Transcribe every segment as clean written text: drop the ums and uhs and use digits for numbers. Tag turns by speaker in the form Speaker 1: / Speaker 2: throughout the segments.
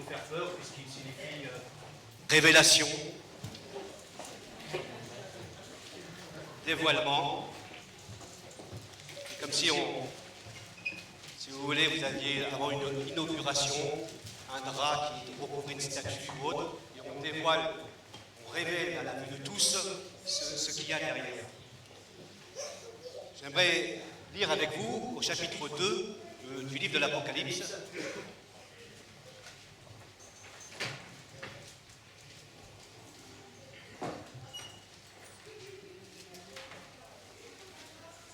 Speaker 1: faire peur puisqu'il signifie révélation, dévoilement. C'est comme si si vous voulez, vous aviez avant une inauguration un drap qui recouvrait une statue ou autre, et on dévoile, on révèle à la vue de tous ce qu'il y a derrière. J'aimerais lire avec vous au chapitre 2 du livre de l'Apocalypse.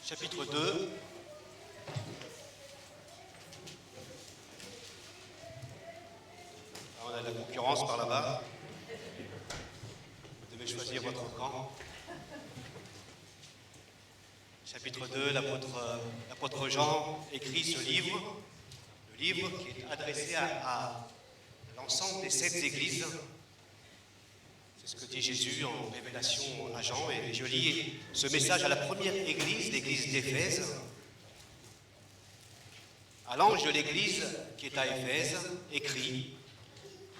Speaker 1: Chapitre 2. On a de la concurrence par là-bas. Vous devez choisir votre camp. Chapitre 2, l'apôtre Jean écrit ce livre, le livre qui est adressé à l'ensemble des 7 églises. C'est ce que dit Jésus en révélation à Jean, et je lis ce message à la première église, l'église d'Éphèse. À l'ange de l'église qui est à Éphèse, écrit: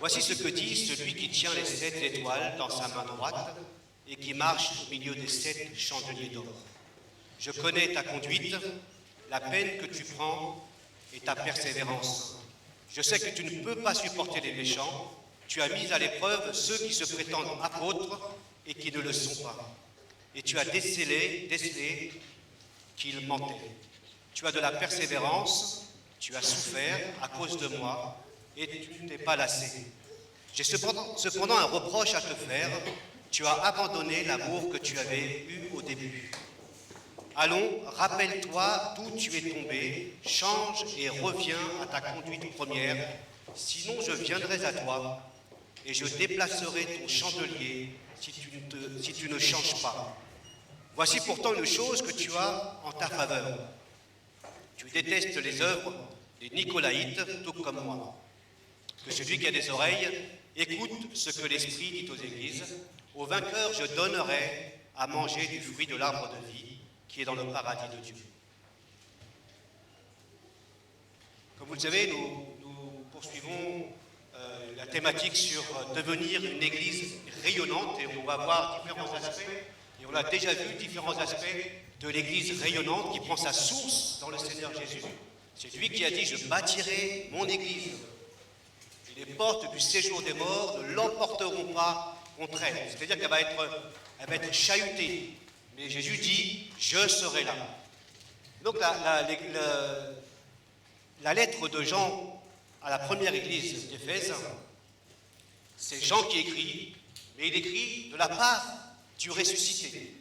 Speaker 1: voici ce que dit celui qui tient les 7 étoiles dans sa main droite et qui marche au milieu des 7 chandeliers d'or. Je connais ta conduite, la peine que tu prends et ta persévérance. Je sais que tu ne peux pas supporter les méchants. Tu as mis à l'épreuve ceux qui se prétendent apôtres et qui ne le sont pas. Et tu as décelé qu'ils mentaient. Tu as de la persévérance, tu as souffert à cause de moi et tu ne t'es pas lassé. J'ai cependant un reproche à te faire. Tu as abandonné l'amour que tu avais eu au début. Allons, rappelle-toi d'où tu es tombé, change et reviens à ta conduite première, sinon je viendrai à toi et je déplacerai ton chandelier si tu ne changes pas. Voici pourtant une chose que tu as en ta faveur. Tu détestes les œuvres des Nicolaïtes, tout comme moi. Que celui qui a des oreilles écoute ce que l'Esprit dit aux églises. Au vainqueur, je donnerai à manger du fruit de l'arbre de vie qui est dans le paradis de Dieu. Comme vous le savez, nous poursuivons la thématique sur devenir une église rayonnante, et on va voir différents aspects, et on a déjà vu différents aspects de l'église rayonnante qui prend sa source dans le Seigneur Jésus. C'est lui qui a dit: je bâtirai mon église, et les portes du séjour des morts ne l'emporteront pas contre elle. C'est-à-dire qu'elle va être chahutée. Mais Jésus dit: je serai là. Donc la lettre de Jean à la première église d'Éphèse, c'est Jean qui écrit, mais il écrit de la part du ressuscité,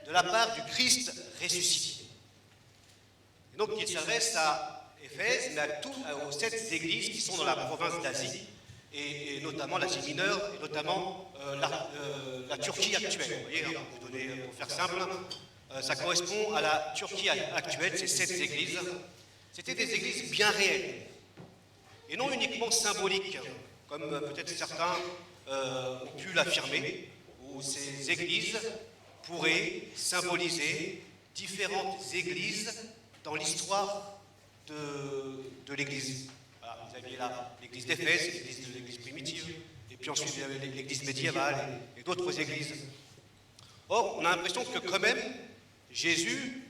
Speaker 1: de la part du Christ ressuscité. Et donc il s'adresse à Éphèse, mais aux 7 églises qui sont dans la province d'Asie, et notamment l'Asie mineure, et notamment la Turquie actuelle. Vous voyez, pour faire simple, ça correspond à la Turquie actuelle, ces 7 églises. C'était des églises bien réelles, et non uniquement symboliques, comme peut-être certains ont pu l'affirmer, où ces églises pourraient symboliser différentes églises dans l'histoire de l'Église. Voilà, vous aviez là l'église d'Éphèse, l'église primitive, et puis ensuite il y avait l'église médiévale et d'autres églises. Or, on a l'impression que quand même, Jésus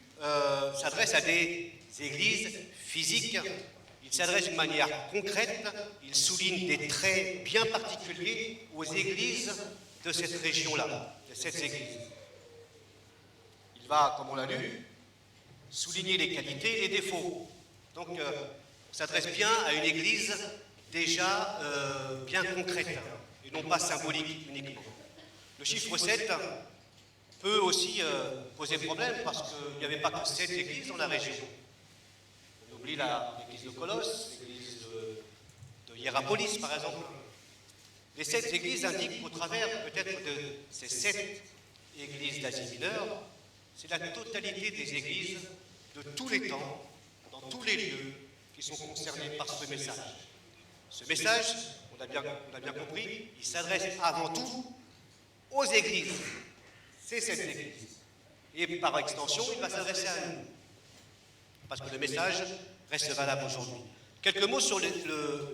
Speaker 1: s'adresse à des églises physiques. Il s'adresse d'une manière concrète, il souligne des traits bien particuliers aux églises de cette région-là, de cette église. Il va, comme on l'a lu, souligner les qualités et les défauts. Donc, on s'adresse bien à une église déjà bien concrète, et non pas symbolique uniquement. Le chiffre 7 peut aussi poser problème, parce qu'il n'y avait pas que 7 églises dans la région. On oublie l'église de Colosse, l'église de Hiérapolis, par exemple. Les 7 églises indiquent qu'au travers peut-être de ces 7 églises d'Asie mineure, c'est la totalité des églises de tous les temps, dans tous les lieux, qui sont concernés par ce message. Ce message, on a bien compris, il s'adresse avant tout aux églises. C'est cette église. Et par extension, il va s'adresser à nous. Parce que le message reste valable aujourd'hui. Quelques mots sur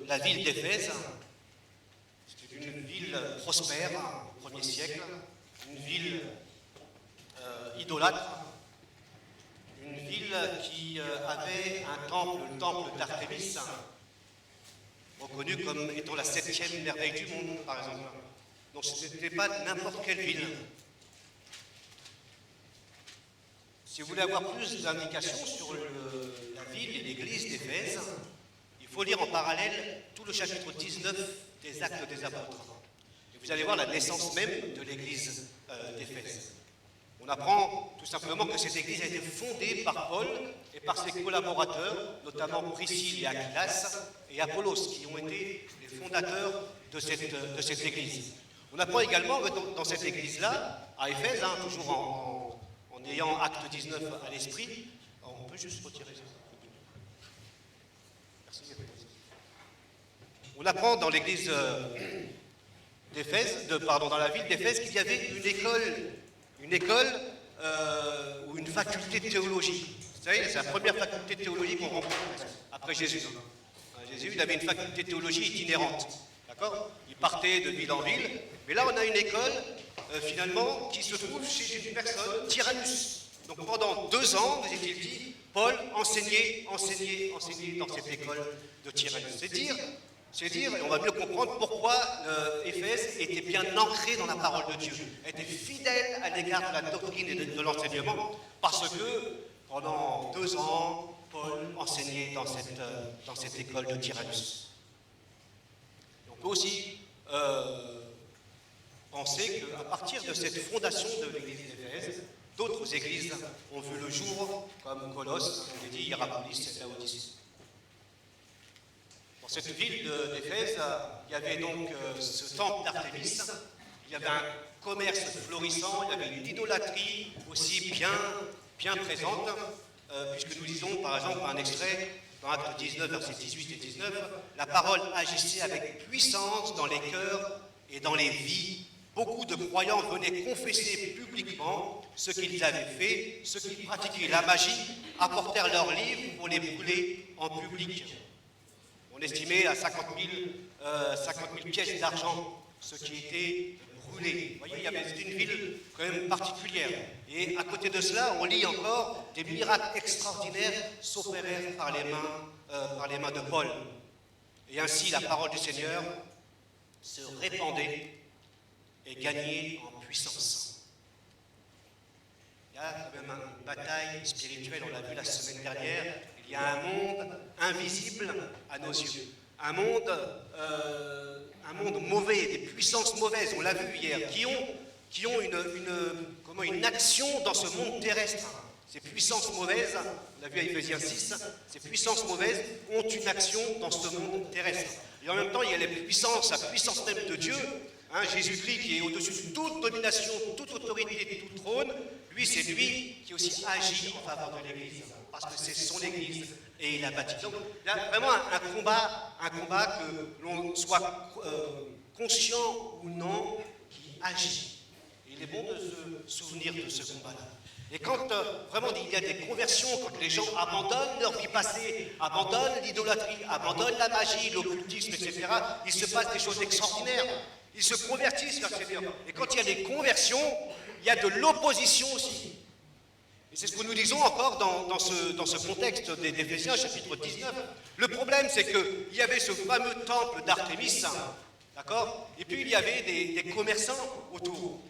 Speaker 1: la ville d'Éphèse. une ville prospère au 1er siècle, une ville idolâtre, une ville qui avait un temple, le temple d'Artémis, reconnu comme étant la 7e merveille du monde, par exemple. Donc ce n'était pas n'importe quelle ville. Si vous voulez avoir plus d'indications sur la ville et l'église d'Éphèse, il faut lire en parallèle tout le chapitre 19 des Actes des Apôtres. Et vous allez voir la naissance même de l'église d'Éphèse. On apprend tout simplement que cette église a été fondée par Paul et par ses collaborateurs, notamment Priscille et Aquilas et Apollos, qui ont été les fondateurs de cette église. On apprend également que dans cette église-là, à Éphèse, toujours en ayant Acte 19 à l'esprit, on peut juste retirer ça. Merci. On apprend dans l'église d'Éphèse, dans la ville d'Éphèse, qu'il y avait une école ou une faculté de théologie. Vous savez, c'est la première faculté de théologie qu'on rencontre après Jésus. Jésus, il avait une faculté de théologie itinérante. D'accord ? Il partait de ville en ville. Mais là, on a une école, finalement, qui se trouve chez une personne, Tyrannus. Donc pendant 2 ans, vous est-il dit, Paul enseignait dans cette école de Tyrannus. C'est dire, et on va mieux comprendre pourquoi Éphèse était bien ancrée dans la parole de Dieu, était fidèle à l'égard de la doctrine et de l'enseignement, parce que pendant 2 ans, Paul enseignait dans cette école de Tyrannus. Et on peut aussi penser qu'à partir de cette fondation de l'église d'Éphèse, d'autres églises ont vu le jour, comme Colosse, comme je l'ai dit, Hiérapolis et Laodicée. Dans cette ville d'Éphèse, il y avait donc ce temple d'Artémis, il y avait un commerce florissant, il y avait une idolâtrie aussi bien présente, puisque nous lisons par exemple un extrait dans Acte 19, versets 18 et 19, la parole agissait avec puissance dans les cœurs et dans les vies. Beaucoup de croyants venaient confesser publiquement ce qu'ils avaient fait, ceux qui pratiquaient la magie apportèrent leurs livres pour les brûler en public. On estimait à 50 000 pièces d'argent ce qui était brûlé. Vous voyez, c'était une ville quand même particulière. Et à côté de cela, on lit encore des miracles extraordinaires s'opérèrent par les mains de Paul. Et ainsi, la parole du Seigneur se répandait et gagnait en puissance. Il y a quand même une bataille spirituelle, on l'a vu la semaine dernière. Il y a un monde invisible à nos yeux, un monde mauvais, des puissances mauvaises, on l'a vu hier, qui ont une action dans ce monde terrestre. Ces puissances mauvaises, on l'a vu à Éphésiens 6, ces puissances mauvaises ont une action dans ce monde terrestre. Et en même temps, il y a la puissance même de Dieu, Jésus-Christ qui est au-dessus de toute domination, toute autorité, tout trône. Lui, c'est lui qui aussi agit en faveur de l'Église, parce que c'est son Église et il a bâti. Donc, il y a vraiment un combat que l'on soit conscient ou non, qui agit. Et il est bon de se souvenir de ce combat-là. Et quand vraiment il y a des conversions, quand les gens abandonnent leur vie passée, abandonnent l'idolâtrie, abandonnent la magie, l'occultisme, etc., il se passe des choses extraordinaires. Ils se convertissent vers le Seigneur. Et quand il y a des conversions, il y a de l'opposition aussi. Et c'est ce que nous disons encore dans ce contexte d'Éphésiens, chapitre 19. Le problème, c'est qu'il y avait ce fameux temple d'Artémis, d'accord? Et puis il y avait des commerçants autour.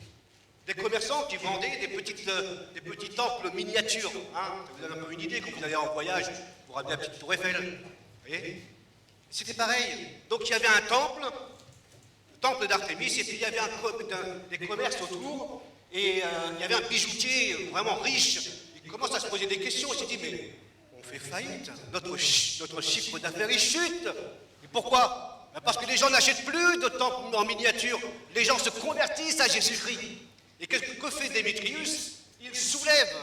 Speaker 1: Des commerçants qui vendaient des petits temples miniatures. Vous avez un peu une idée, quand vous allez en voyage, vous ramenez la petite tour Eiffel. Vous voyez? C'était pareil. Donc il y avait un temple d'Artémis, et puis il y avait des commerces autour, et il y avait un bijoutier vraiment riche. Il commence à se poser des questions, il s'est dit, mais on fait faillite, notre chiffre d'affaires il chute. Et pourquoi? Parce que les gens n'achètent plus de temples en miniature, les gens se convertissent à Jésus-Christ. Et que fait Démétrius? Il soulève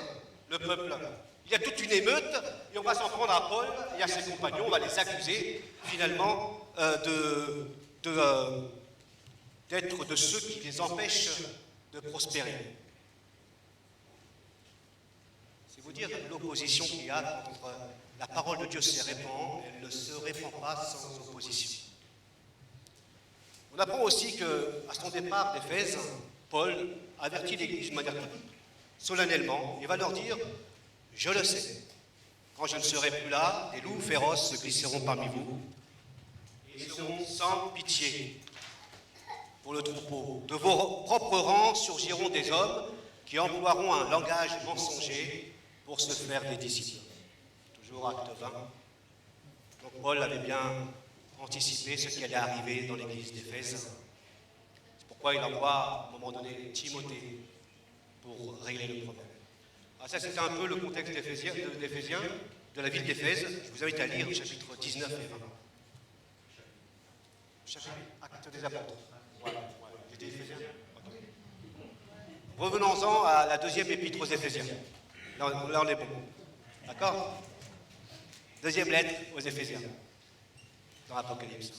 Speaker 1: le peuple. Il y a toute une émeute, et on va s'en prendre à Paul et à ses compagnons, on va les accuser finalement d'être de ceux qui les empêchent de prospérer. C'est vous dire l'opposition qu'il y a entre la parole de Dieu se répand, elle ne se répand pas sans opposition. On apprend aussi qu'à son départ d'Éphèse, Paul avertit l'Église de manière solennellement et va leur dire « Je le sais, quand je ne serai plus là, des loups féroces se glisseront parmi vous et seront sans pitié pour le troupeau. De vos propres rangs surgiront des hommes qui emploieront un langage mensonger pour se faire des disciples. » Toujours acte 20. Donc Paul avait bien anticipé ce qui allait arriver dans l'église d'Éphèse. C'est pourquoi il envoie à un moment donné Timothée pour régler le problème. Alors ça, c'était un peu le contexte d'Éphésiens, de la ville d'Éphèse. Je vous invite à lire chapitres 19 et 20. Chapitre Acte des Apôtres. Voilà. J'étais Éphésiens. Revenons-en à la deuxième épître aux Éphésiens. Là, on est bon. D'accord? Deuxième lettre aux Éphésiens, dans l'Apocalypse.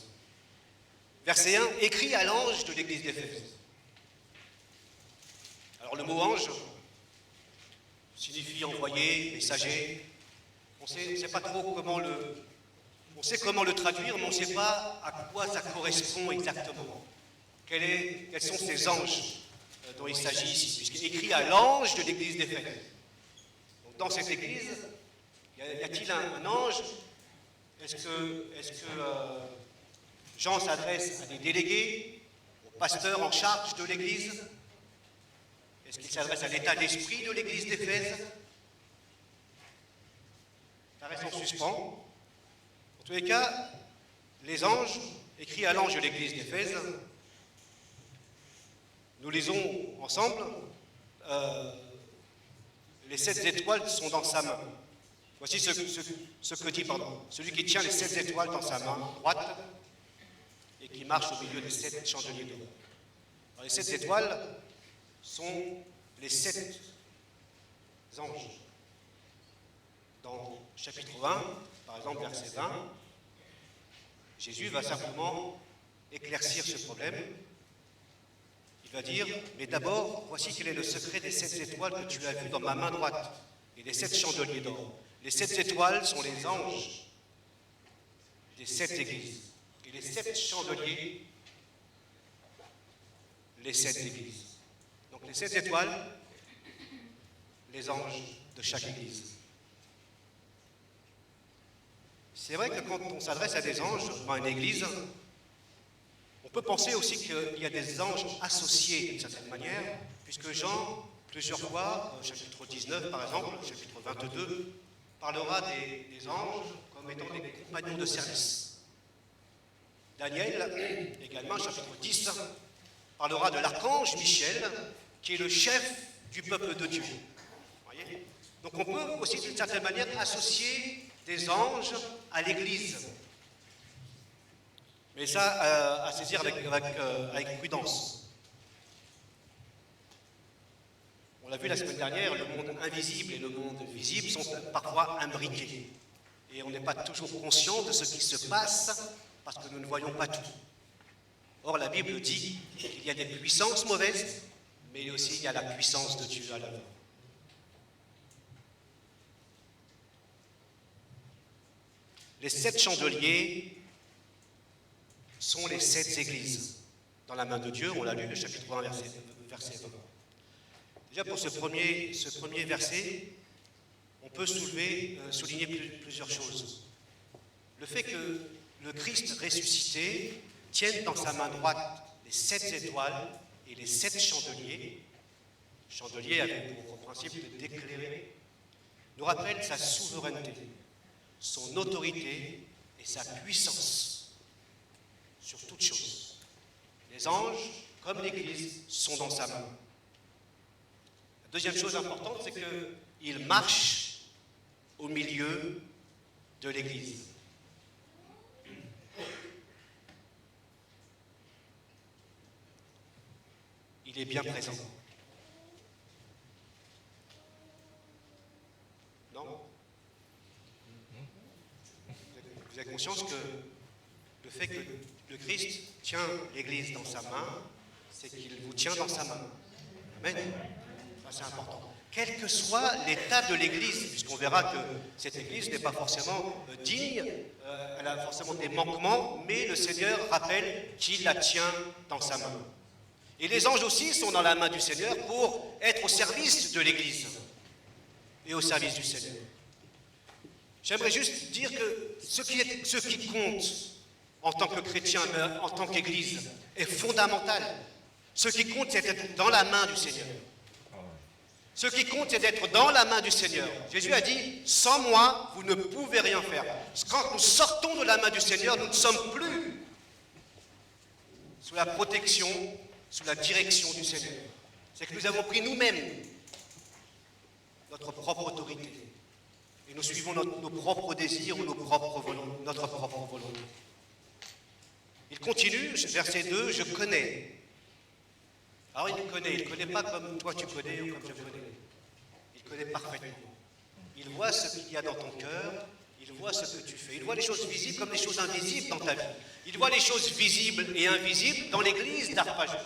Speaker 1: Verset 1, écrit à l'ange de l'église d'Éphèse. Alors le mot ange signifie envoyé, messager. On ne sait pas trop comment on sait comment le traduire, mais on ne sait pas à quoi ça correspond exactement. Quels sont ces anges dont il s'agit ici, puisqu'il est écrit à l'ange de l'église d'Éphèse. Donc dans cette église, y a-t-il un ange? Est-ce que Jean s'adresse à des délégués, aux pasteurs en charge de l'Église? Est-ce qu'il s'adresse à l'état d'esprit de l'Église d'Éphèse? Ça reste en suspens. En tous les cas, les anges, écrits à l'ange de l'Église d'Éphèse, nous lisons ensemble, les 7 étoiles sont dans sa main. Voici ce que dit, celui qui tient les 7 étoiles dans sa main droite et qui marche au milieu des 7 chandeliers d'or. Les 7 étoiles sont les 7 anges. Dans chapitre 1, par exemple, verset 20, Jésus va simplement éclaircir ce problème. Il va dire, mais d'abord, voici quel est le secret des 7 étoiles que tu as vues dans ma main droite et des 7 chandeliers d'or. Les 7 étoiles sont les anges des 7 églises. Et les 7 chandeliers, les 7 églises. Donc les 7 étoiles, les anges de chaque église. C'est vrai que quand on s'adresse à des anges dans une église, on peut penser aussi qu'il y a des anges associés d'une certaine manière, puisque Jean, plusieurs fois, chapitre 19 par exemple, chapitre 22, parlera des anges comme étant des compagnons de service. Daniel, également, chapitre 10, parlera de l'archange Michel, qui est le chef du peuple de Dieu. Voyez? Donc on peut aussi d'une certaine manière associer des anges à l'Église. Mais ça, à saisir avec prudence. On l'a vu la semaine dernière, le monde invisible et le monde visible sont parfois imbriqués. Et on n'est pas toujours conscient de ce qui se passe parce que nous ne voyons pas tout. Or, la Bible dit qu'il y a des puissances mauvaises, mais aussi il y a la puissance de Dieu à l'œuvre. Les 7 chandeliers sont les 7 églises dans la main de Dieu. On l'a lu, le chapitre 1, verset 20. Déjà, pour ce premier verset, on peut souligner plusieurs choses. Le fait que le Christ ressuscité tienne dans sa main droite les 7 étoiles et les 7 chandeliers, chandeliers avec pour principe d'éclairer, nous rappelle sa souveraineté, son autorité et sa puissance sur toute chose. Les anges, comme l'Église, sont dans sa main. La deuxième chose importante, c'est qu'il marche au milieu de l'Église. Il est bien présent. Non? Vous avez conscience que le fait que le Christ tient l'Église dans sa main, c'est qu'il vous tient dans sa main. Amen. Ça, c'est important. quel que soit l'état de l'Église, puisqu'on verra que cette Église n'est pas forcément digne, elle a forcément des manquements, mais le Seigneur rappelle qu'il la tient dans sa main. Et les anges aussi sont dans la main du Seigneur pour être au service de l'Église et au service du Seigneur. J'aimerais juste dire que ce qui compte en tant que chrétien, en tant qu'Église, est fondamental. Ce qui compte, c'est d'être dans la main du Seigneur. Ce qui compte, c'est d'être dans la main du Seigneur. Jésus a dit, sans moi, vous ne pouvez rien faire. Quand nous sortons de la main du Seigneur, nous ne sommes plus sous la protection, sous la direction du Seigneur. C'est que nous avons pris nous-mêmes notre propre autorité. Et nous suivons nos propres désirs ou notre propre volonté. Il continue, verset 2, je connais. Alors il ne connaît pas comme toi tu connais ou comme je connais. Il connaît parfaitement. Il voit ce qu'il y a dans ton cœur, il voit ce que tu fais. Il voit les choses visibles comme les choses invisibles dans ta vie. Il voit les choses visibles et invisibles dans l'église d'Arpajon.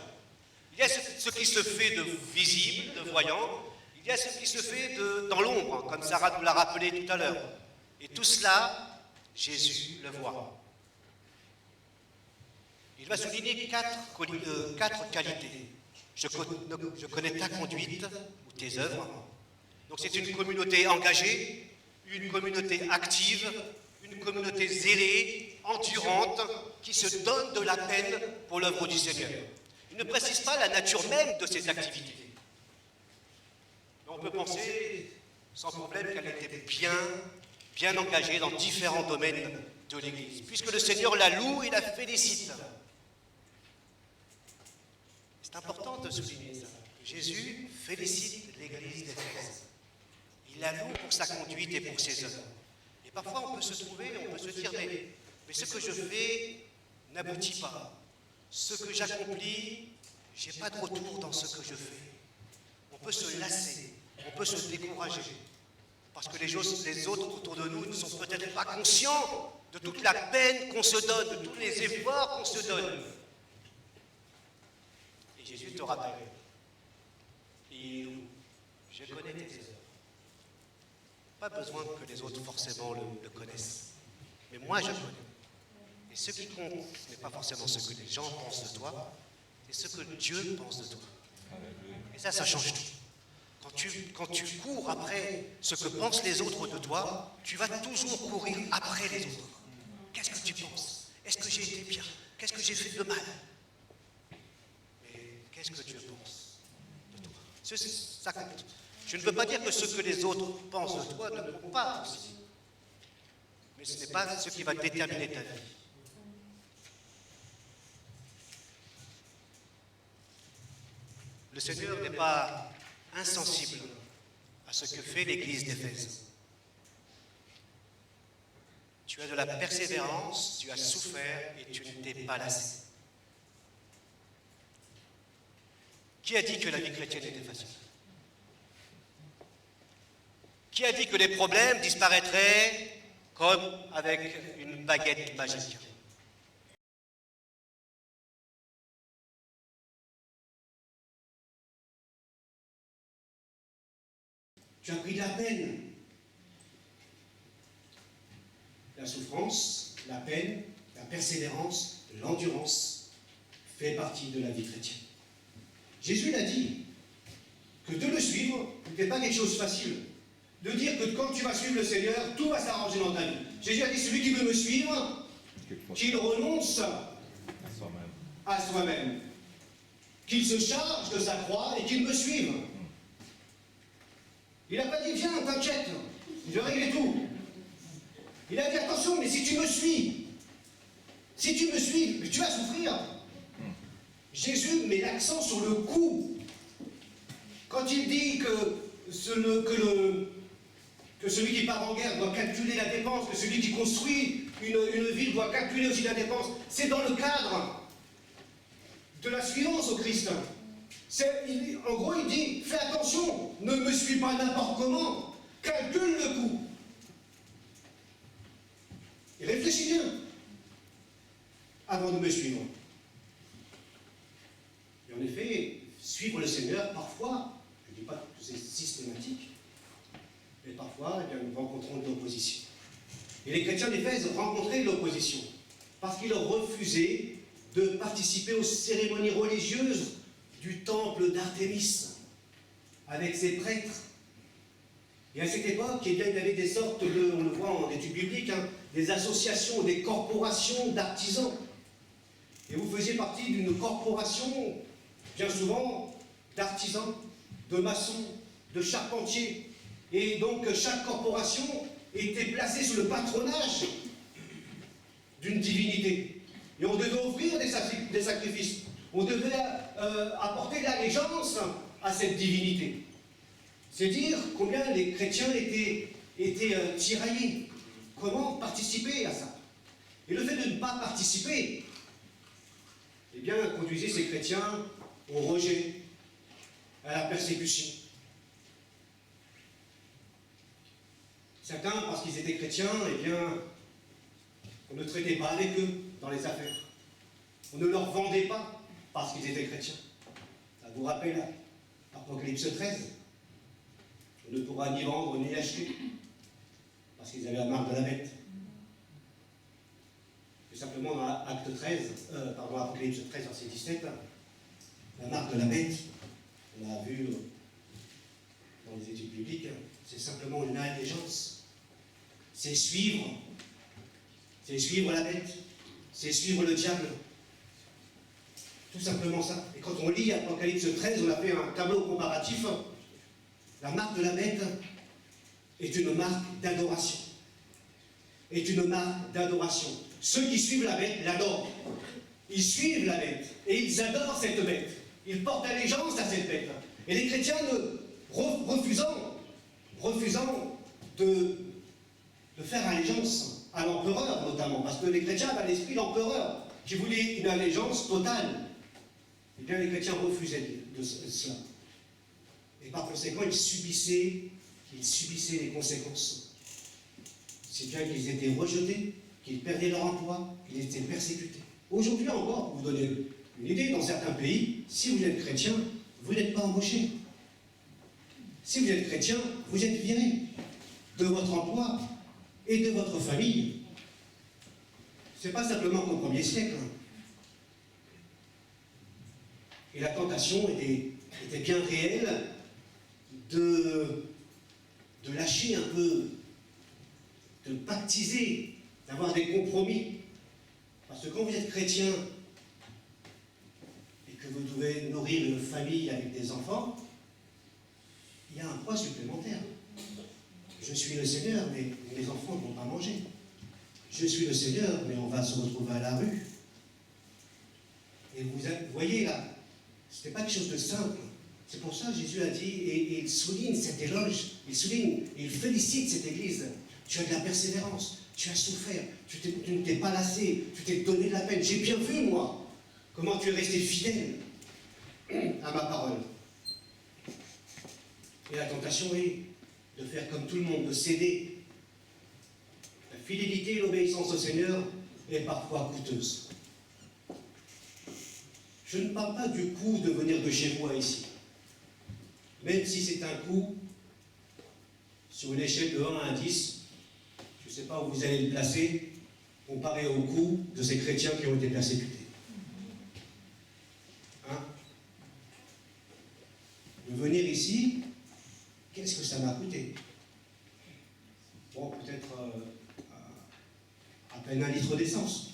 Speaker 1: Il y a ce qui se fait de visible, de voyant, il y a ce qui se fait dans l'ombre, comme Sarah nous l'a rappelé tout à l'heure. Et tout cela, Jésus le voit. Il va souligner quatre qualités. Je connais ta conduite ou tes œuvres. Donc c'est une communauté engagée, une communauté active, une communauté zélée, endurante, qui se donne de la peine pour l'œuvre du Seigneur. Il ne précise pas la nature même de ces activités. Mais on peut penser sans problème qu'elle était bien engagée dans différents domaines de l'Église, puisque le Seigneur la loue et la félicite. C'est important de souligner ça. Jésus félicite l'Église d'Éphèse. Il la loue pour sa conduite et pour ses œuvres. Et parfois on peut se dire, mais ce que je fais n'aboutit pas. Ce que j'accomplis, je n'ai pas de retour dans ce que je fais. On peut se lasser, on peut se décourager. Parce que les autres autour de nous ne sont peut-être pas conscients de toute la peine qu'on se donne, de tous les efforts qu'on se donne. Jésus te rappelle. Je connais tes œuvres. Pas besoin que les autres forcément le connaissent. Mais moi je connais. Et ce qui compte, ce n'est pas forcément ce que les gens pensent de toi, c'est ce que Dieu pense de toi. Et ça change tout. Quand tu cours après ce que pensent les autres de toi, tu vas toujours courir après les autres. Qu'est-ce que tu penses? Est-ce que j'ai été bien? Qu'est-ce que j'ai fait de mal? Qu'est-ce que Dieu pense de toi? Ça compte. Je ne veux pas dire que ce que les autres pensent de toi ne compte pas aussi. Mais ce n'est pas ce qui va déterminer ta vie. Le Seigneur n'est pas insensible à ce que fait l'Église d'Éphèse. Tu as de la persévérance, tu as souffert et tu ne t'es pas lassé. Qui a dit que la vie chrétienne était facile? Qui a dit que les problèmes disparaîtraient comme avec une baguette magique? Tu as pris de la peine. La souffrance, la peine, la persévérance, l'endurance fait partie de la vie chrétienne. Jésus l'a dit, que de le suivre n'était pas quelque chose de facile. De dire que quand tu vas suivre le Seigneur, tout va s'arranger dans ta vie. Jésus a dit, celui qui veut me suivre, qu'il renonce à soi-même. Qu'il se charge de sa croix et qu'il me suive. Il n'a pas dit, viens, t'inquiète, je vais régler tout. Il a dit, attention, mais si tu me suis, tu vas souffrir. Jésus met l'accent sur le coût. Quand il dit que celui qui part en guerre doit calculer la dépense, que celui qui construit une ville doit calculer aussi la dépense, c'est dans le cadre de la suivance au Christ. En gros, il dit, fais attention, ne me suis pas n'importe comment, calcule le coût. Et réfléchis bien avant de me suivre. Et en effet, suivre le Seigneur, parfois, je ne dis pas que c'est systématique, mais parfois, eh bien, nous rencontrons de l'opposition. Et les chrétiens d'Éphèse rencontraient de l'opposition, parce qu'ils refusaient de participer aux cérémonies religieuses du temple d'Artémis, avec ses prêtres. Et à cette époque, eh bien, il y avait des sortes de, on le voit en études bibliques, hein, des associations, des corporations d'artisans. Et vous faisiez partie d'une corporation, bien souvent, d'artisans, de maçons, de charpentiers. Et donc, chaque corporation était placée sous le patronage d'une divinité. Et on devait offrir des sacrifices. On devait apporter de l'allégeance à cette divinité. C'est dire combien les chrétiens étaient tiraillés. Comment participer à ça? Et le fait de ne pas participer, eh bien, conduisait ces chrétiens au rejet, à la persécution. Certains, parce qu'ils étaient chrétiens, eh bien, on ne traitait pas avec eux dans les affaires. On ne leur vendait pas parce qu'ils étaient chrétiens. Ça vous rappelle Apocalypse 13? On ne pourra ni vendre ni acheter parce qu'ils avaient la marque de la bête. Et simplement dans Apocalypse 13, verset 17, la marque de la bête, on l'a vu dans les études bibliques, c'est simplement une allégeance. C'est suivre la bête, c'est suivre le diable. Tout simplement ça. Et quand on lit Apocalypse 13, on a fait un tableau comparatif. La marque de la bête est une marque d'adoration. Est une marque d'adoration. Ceux qui suivent la bête l'adorent. Ils suivent la bête et ils adorent cette bête. Ils portent allégeance à cette bête. Et les chrétiens, refusant de faire allégeance à l'empereur notamment, parce que les chrétiens avaient l'esprit d'empereur qui voulait une allégeance totale. Eh bien, les chrétiens refusaient de cela. Et par conséquent, ils subissaient les conséquences. C'est bien qu'ils étaient rejetés, qu'ils perdaient leur emploi, qu'ils étaient persécutés. Aujourd'hui encore, pour vous donner une idée, dans certains pays, si vous êtes chrétien, vous n'êtes pas embauché. Si vous êtes chrétien, vous êtes viré de votre emploi et de votre famille. Ce n'est pas simplement qu'au 1er siècle. Et la tentation était bien réelle de lâcher un peu, de pactiser, d'avoir des compromis. Parce que quand vous êtes chrétien et que vous devez nourrir une famille avec des enfants, il y a un poids supplémentaire. Je suis le Seigneur, mais mes enfants ne vont pas manger. Je suis le Seigneur, mais on va se retrouver à la rue. Et vous voyez là, ce n'est pas quelque chose de simple. C'est pour ça que Jésus a dit, et il souligne cet éloge, il félicite cette Église. Tu as de la persévérance, tu as souffert, tu ne t'es pas lassé, tu t'es donné de la peine. J'ai bien vu, moi, comment tu es resté fidèle à ma parole. Et la tentation est de faire comme tout le monde, de céder. La fidélité et l'obéissance au Seigneur est parfois coûteuse. Je ne parle pas du coût de venir de chez moi ici. Même si c'est un coût, sur une échelle de 1 à 10, je ne sais pas où vous allez le placer, comparé au coût de ces chrétiens qui ont été persécutés. Hein? De venir ici, qu'est-ce que ça m'a coûté? Bon, peut-être à peine 1 litre d'essence.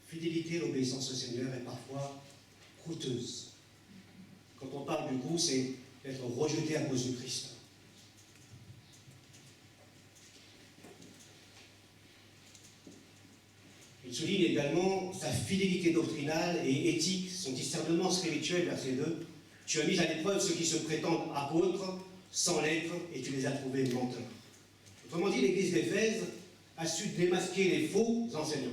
Speaker 1: Fidélité et l'obéissance au Seigneur est parfois coûteuse. Quand on parle du coût, c'est d'être rejeté à cause du Christ. Il souligne également sa fidélité doctrinale et éthique, son discernement spirituel, verset 2. Tu as mis à l'épreuve ceux qui se prétendent apôtres sans l'être et tu les as trouvés menteurs. Autrement dit, l'Église d'Éphèse a su démasquer les faux enseignants.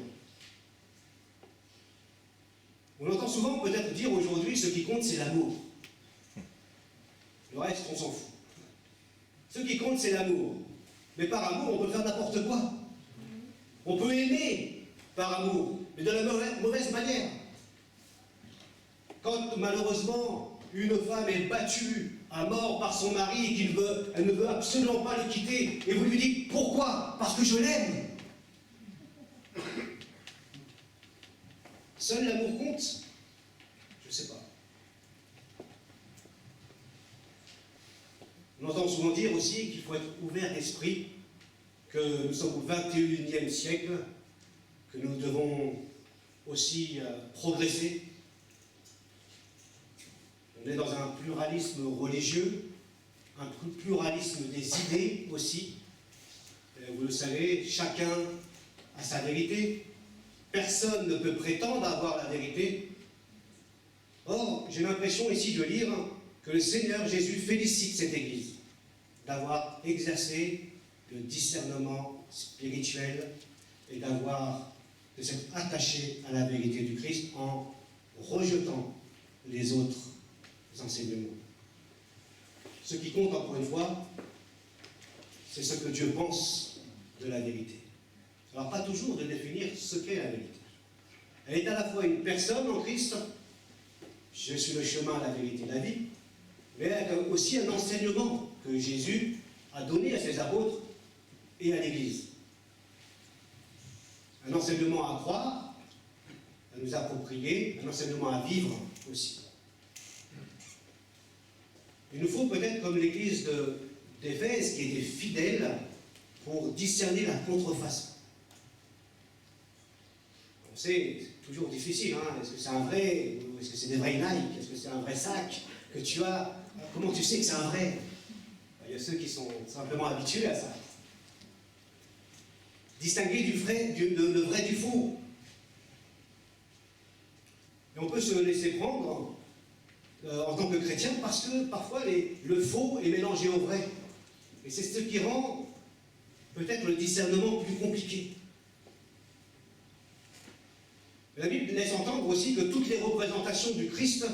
Speaker 1: On entend souvent peut-être dire aujourd'hui ce qui compte c'est l'amour. Le reste, on s'en fout. Ce qui compte, c'est l'amour. Mais par amour, on peut faire n'importe quoi. On peut aimer par amour, mais de la mauvaise manière.
Speaker 2: quand malheureusement une femme est battue à mort par son mari et qu'elle ne veut absolument pas le quitter, et vous lui dites « Pourquoi ? Parce que je l'aime !» Seul l'amour compte? Je ne sais pas. On entend souvent dire aussi qu'il faut être ouvert d'esprit, que nous sommes au XXIe siècle, que nous devons aussi progresser. On est dans un pluralisme religieux, un pluralisme des idées aussi. Vous le savez, chacun a sa vérité. Personne ne peut prétendre avoir la vérité. Or, j'ai l'impression ici de lire que le Seigneur Jésus félicite cette Église d'avoir exercé le discernement spirituel et de s'être attaché à la vérité du Christ en rejetant les autres enseignements. Ce qui compte, encore une fois, c'est ce que Dieu pense de la vérité. Alors, pas toujours de définir ce qu'est la vérité. Elle est à la fois une personne en Christ, je suis le chemin, la vérité, la vie, mais aussi un enseignement que Jésus a donné à ses apôtres et à l'Église. Un enseignement à croire, à nous approprier, un enseignement à vivre aussi. Il nous faut peut-être, comme l'Église d'Éphèse, qui était fidèle pour discerner la contrefaçon. On sait, c'est toujours difficile, hein? Est-ce que c'est un vrai, ou est-ce que c'est des vrais Nike, est-ce que c'est un vrai sac que tu as? Comment tu sais que c'est un vrai? Il y a ceux qui sont simplement habitués à ça. Distinguer le vrai du faux. Et on peut se laisser prendre en tant que chrétien parce que parfois le faux est mélangé au vrai. Et c'est ce qui rend peut-être le discernement plus compliqué. La Bible laisse entendre aussi que toutes les représentations du Christ,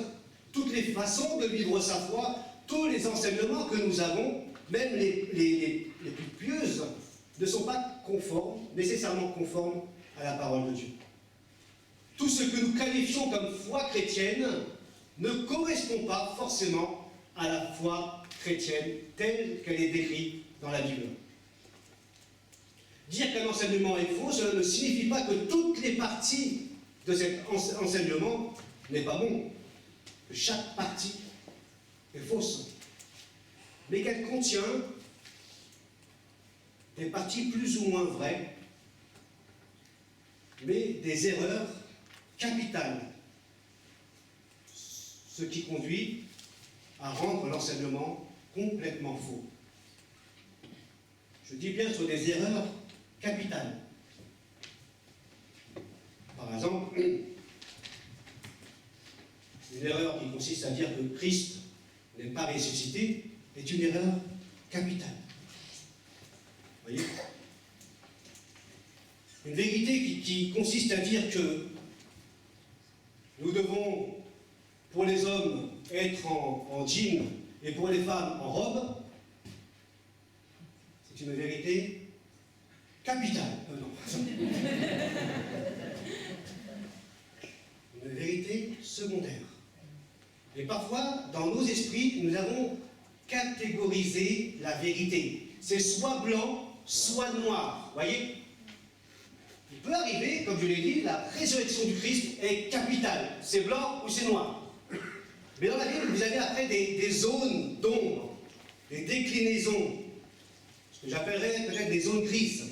Speaker 2: toutes les façons de vivre sa foi, tous les enseignements que nous avons, même les plus pieuses, ne sont pas nécessairement conformes à la parole de Dieu. Tout ce que nous qualifions comme foi chrétienne ne correspond pas forcément à la foi chrétienne telle qu'elle est décrite dans la Bible. Dire qu'un enseignement est faux, cela ne signifie pas que toutes les parties de cet enseignement n'est pas bon, que chaque partie est fausse, mais qu'elle contient des parties plus ou moins vraies, mais des erreurs capitales, ce qui conduit à rendre l'enseignement complètement faux. Je dis bien sur des erreurs capitales. Par exemple, une erreur qui consiste à dire que Christ n'est pas ressuscité est une erreur capitale. Vous voyez ? Une vérité qui consiste à dire que nous devons, pour les hommes, être en jean et pour les femmes en robe, c'est une vérité capitale. Non. Une vérité secondaire. Et parfois, dans nos esprits, nous avons catégorisé la vérité. C'est soit blanc, soit noir. Vous voyez ? Il peut arriver, comme je l'ai dit, la résurrection du Christ est capitale. C'est blanc ou c'est noir. Mais dans la Bible, vous avez après des zones d'ombre, des déclinaisons, ce que j'appellerais peut-être des zones grises.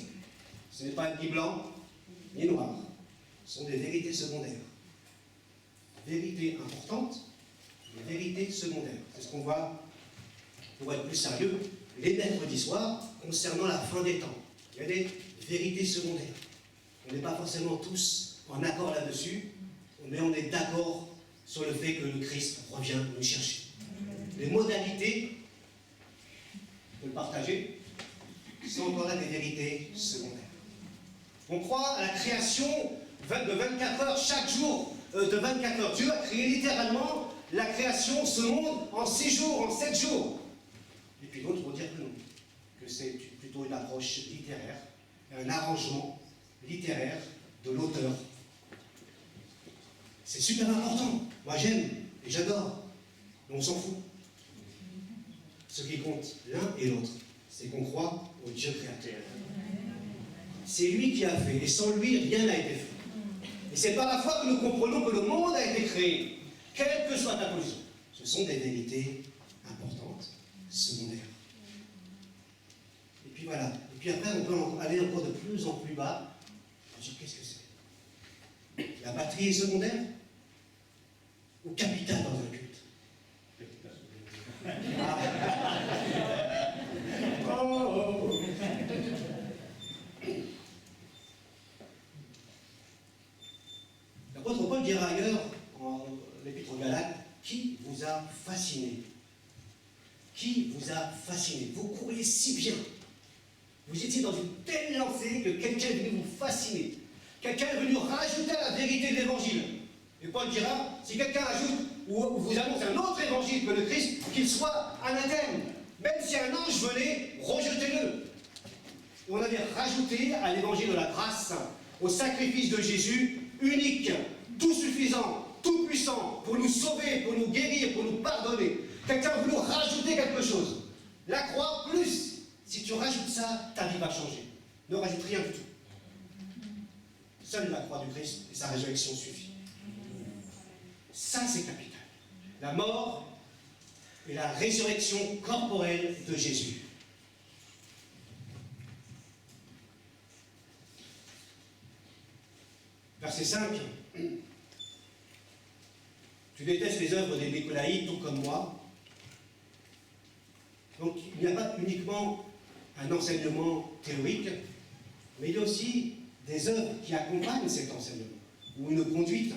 Speaker 2: Ce n'est pas ni blanc, ni noir. Ce sont des vérités secondaires. Vérité importante, mais vérité secondaire. C'est ce qu'on voit, pour être plus sérieux, les mercredis soirs concernant la fin des temps. Il y a des vérités secondaires. On n'est pas forcément tous en accord là-dessus, mais on est d'accord sur le fait que le Christ revient nous chercher. Les modalités de le partager sont encore là des vérités secondaires. On croit à la création de 24 heures chaque jour, de 24 heures. Dieu a créé littéralement la création, ce monde, en 6 jours, en 7 jours. Et puis d'autres vont dire que non, que c'est plutôt une approche littéraire, un arrangement littéraire de l'auteur. C'est super important. Moi j'aime et j'adore, mais on s'en fout. Ce qui compte, l'un et l'autre, c'est qu'on croit au Dieu créateur. C'est lui qui a fait, et sans lui, rien n'a été fait. Et c'est par la foi que nous comprenons que le monde a été créé, quelle que soit ta position. Ce sont des vérités importantes, secondaires. Et puis voilà. Et puis après, on peut aller encore de plus en plus bas. Je dis, qu'est-ce que c'est? La batterie est secondaire ou capitale dans un culte? Oh. L'apôtre Paul dira ailleurs, en l'épître aux Galates, qui vous a fasciné? Qui vous a fasciné? Vous couriez si bien. Vous étiez dans une telle lancée que quelqu'un est venu vous fasciner. Quelqu'un est venu rajouter à la vérité de l'évangile. Et Paul dira, si quelqu'un ajoute ou vous annonce un autre évangile que le Christ, qu'il soit anathème. Même si un ange venait, rejetez-le. Et on avait rajouté à l'évangile de la grâce, au sacrifice de Jésus, unique, tout suffisant, tout puissant, pour nous sauver, pour nous guérir, pour nous pardonner. Quelqu'un a voulu rajouter quelque chose. La croix plus. Si tu rajoutes ça, ta vie va changer. Ne rajoute rien du tout. Seule la croix du Christ et sa résurrection suffit. Ça, c'est capital. La mort et la résurrection corporelle de Jésus. Verset 5. Tu détestes les œuvres des Nicolaïtes, tout comme moi. Donc, il n'y a pas uniquement un enseignement théorique, mais il y a aussi des œuvres qui accompagnent cet enseignement, ou une conduite.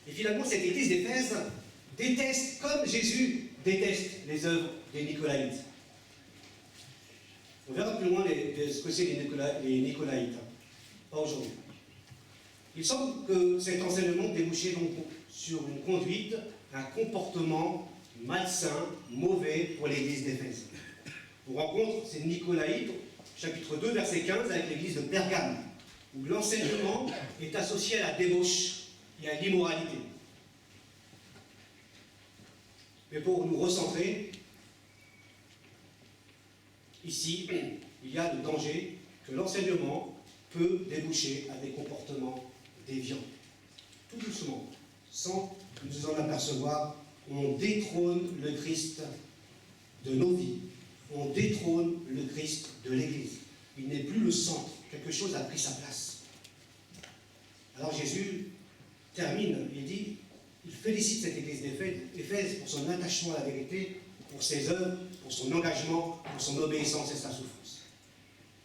Speaker 2: Et finalement, cette église d'Éphèse déteste, comme Jésus déteste les œuvres des Nicolaïtes. On verra plus loin ce que c'est les Nicolaïtes, pas aujourd'hui. Il semble que cet enseignement débouchait donc sur une conduite, un comportement malsain, mauvais pour l'église d'Éphèse. On rencontre ces Nicolaïtes, chapitre 2, verset 15, avec l'église de Pergame, où l'enseignement est associé à la débauche et à l'immoralité. Mais pour nous recentrer, ici, il y a le danger que l'enseignement peut déboucher à des comportements déviants. Tout doucement, sans nous en apercevoir, on détrône le Christ de nos vies. On détrône le Christ de l'Église. Il n'est plus le centre. Quelque chose a pris sa place. Alors Jésus termine, il dit, il félicite cette Église d'Éphèse pour son attachement à la vérité, pour ses œuvres, pour son engagement, pour son obéissance et sa souffrance.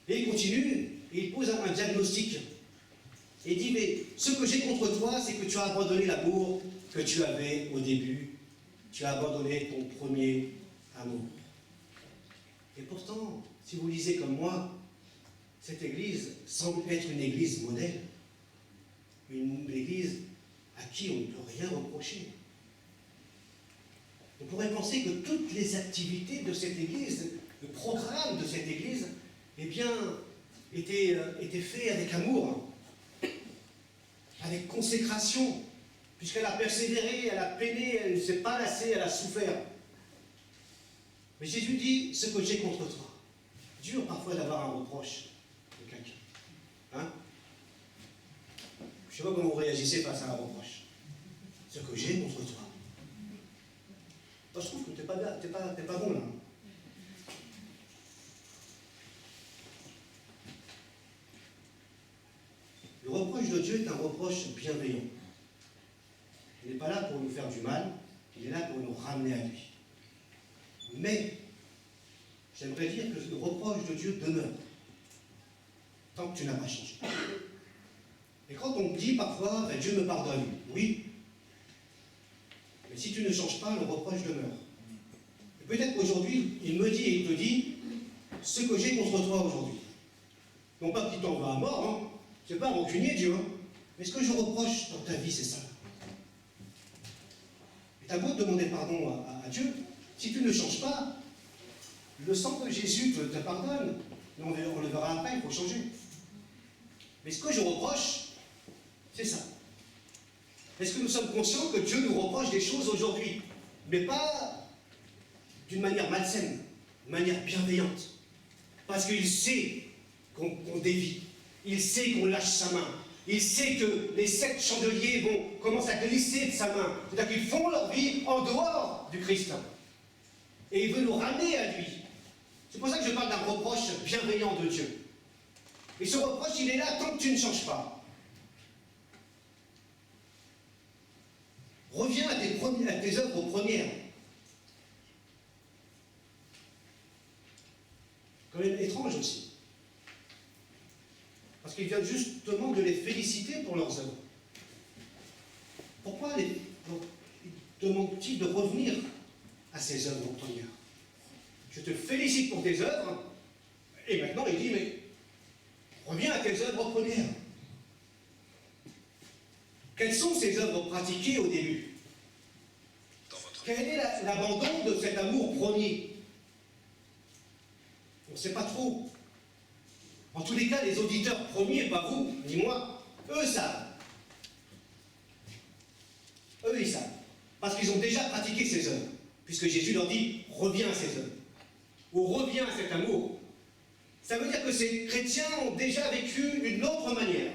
Speaker 2: Et il continue, et il pose un diagnostic. Et il dit, mais ce que j'ai contre toi, c'est que tu as abandonné l'amour que tu avais au début. Tu as abandonné ton premier amour. Et pourtant, si vous lisez comme moi, cette église semble être une église modèle. Une église à qui on ne peut rien reprocher. On pourrait penser que toutes les activités de cette église, le programme de cette église, eh bien, étaient faits avec amour, avec consécration, puisqu'elle a persévéré, elle a peiné, elle ne s'est pas lassée, elle a souffert. Mais Jésus dit, ce que j'ai contre toi. Dur parfois d'avoir un reproche de quelqu'un. Hein? Je ne sais pas comment vous réagissez face à un reproche. Ce que j'ai contre toi. Moi, je trouve que t'es pas bon là. Le reproche de Dieu est un reproche bienveillant. Il n'est pas là pour nous faire du mal, il est là pour nous ramener à lui. Mais, j'aimerais dire que le reproche de Dieu demeure, tant que tu n'as pas changé. Et quand on me dit parfois, ben, Dieu me pardonne, oui, mais si tu ne changes pas, le reproche demeure. Et peut-être qu'aujourd'hui, il me dit et il te dit, ce que j'ai contre toi aujourd'hui. Non pas qu'il t'en va à mort, hein. C'est pas un rancunier, Dieu, hein. Mais ce que je reproche dans ta vie, c'est ça. Et t'as beau demander pardon à Dieu, si tu ne changes pas, le sang de Jésus te pardonne. Mais on le verra après, il faut changer. Mais ce que je reproche, c'est ça. Est-ce que nous sommes conscients que Dieu nous reproche des choses aujourd'hui, mais pas d'une manière malsaine, d'une manière bienveillante? Parce qu'il sait qu'on dévie, il sait qu'on lâche sa main, il sait que les 7 chandeliers commencent à glisser de sa main, c'est-à-dire qu'ils font leur vie en dehors du Christ. Et il veut nous ramener à lui. C'est pour ça que je parle d'un reproche bienveillant de Dieu. Et ce reproche, il est là tant que tu ne changes pas. Reviens à tes œuvres premières. Quand même étrange aussi. Parce qu'il vient justement de les féliciter pour leurs œuvres. Pourquoi demande-t-il de revenir à ses œuvres premières? Je te félicite pour tes œuvres, et maintenant il dit, mais reviens à tes œuvres premières. Quelles sont ces œuvres pratiquées au début? Quel est l'abandon de cet amour premier? On ne sait pas trop. En tous les cas, les auditeurs premiers, pas vous, ni moi, eux savent. Eux, ils savent. Parce qu'ils ont déjà pratiqué ces œuvres. Puisque Jésus leur dit, reviens à ces œuvres. Ou reviens à cet amour. Ça veut dire que ces chrétiens ont déjà vécu d'une autre manière.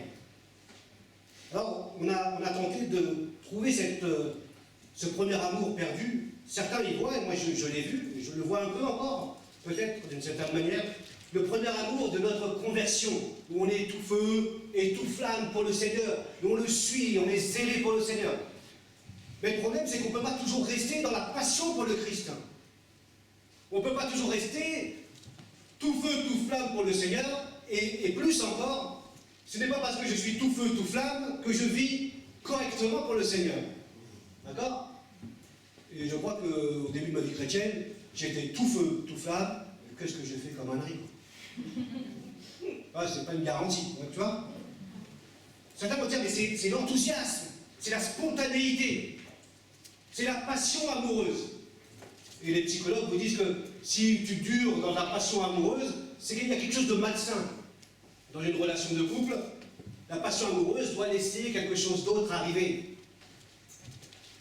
Speaker 2: Alors, on a tenté de trouver ce premier amour perdu. Certains y voient, et moi je l'ai vu, et je le vois un peu encore, peut-être d'une certaine manière, le premier amour de notre conversion, où on est tout feu et tout flamme pour le Seigneur, où on le suit, on est zélé pour le Seigneur. Mais le problème, c'est qu'on ne peut pas toujours rester dans la passion pour le Christ. On ne peut pas toujours rester tout feu, tout flamme pour le Seigneur, et plus encore, ce n'est pas parce que je suis tout feu, tout flamme que je vis correctement pour le Seigneur. D'accord? Et je crois qu'au début de ma vie chrétienne, j'étais tout feu, tout flamme, et qu'est-ce que j'ai fait comme ânerie? Ah, c'est pas une garantie, tu vois? Certains vont dire, mais c'est l'enthousiasme, c'est la spontanéité, c'est la passion amoureuse. Et les psychologues vous disent que si tu dures dans la passion amoureuse, c'est qu'il y a quelque chose de malsain. Dans une relation de couple, la passion amoureuse doit laisser quelque chose d'autre arriver.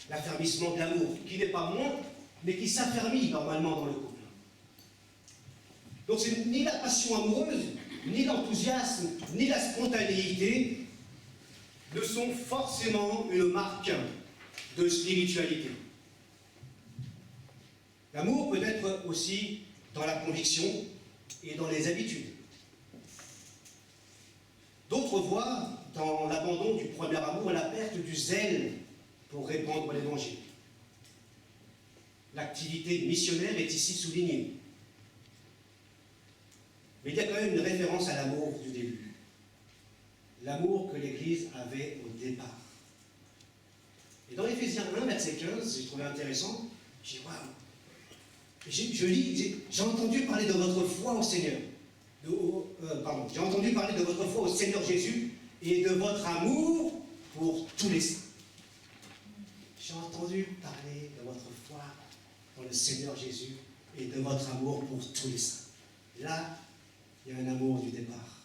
Speaker 2: L'affermissement de l'amour, qui n'est pas moins, mais qui s'affermit normalement dans le couple. Donc c'est ni la passion amoureuse, ni l'enthousiasme, ni la spontanéité ne sont forcément une marque de spiritualité. L'amour peut être aussi dans la conviction et dans les habitudes. D'autres voient dans l'abandon du premier amour la perte du zèle pour répandre l'évangile. L'activité missionnaire est ici soulignée. Mais il y a quand même une référence à l'amour du début. L'amour que l'Église avait au départ. Et dans Éphésiens 1, verset 15, j'ai trouvé intéressant, j'ai dit waouh! Je lis, j'ai entendu parler de votre foi au Seigneur. J'ai entendu parler de votre foi au Seigneur Jésus et de votre amour pour tous les saints. J'ai entendu parler de votre foi dans le Seigneur Jésus et de votre amour pour tous les saints. Là, il y a un amour du départ.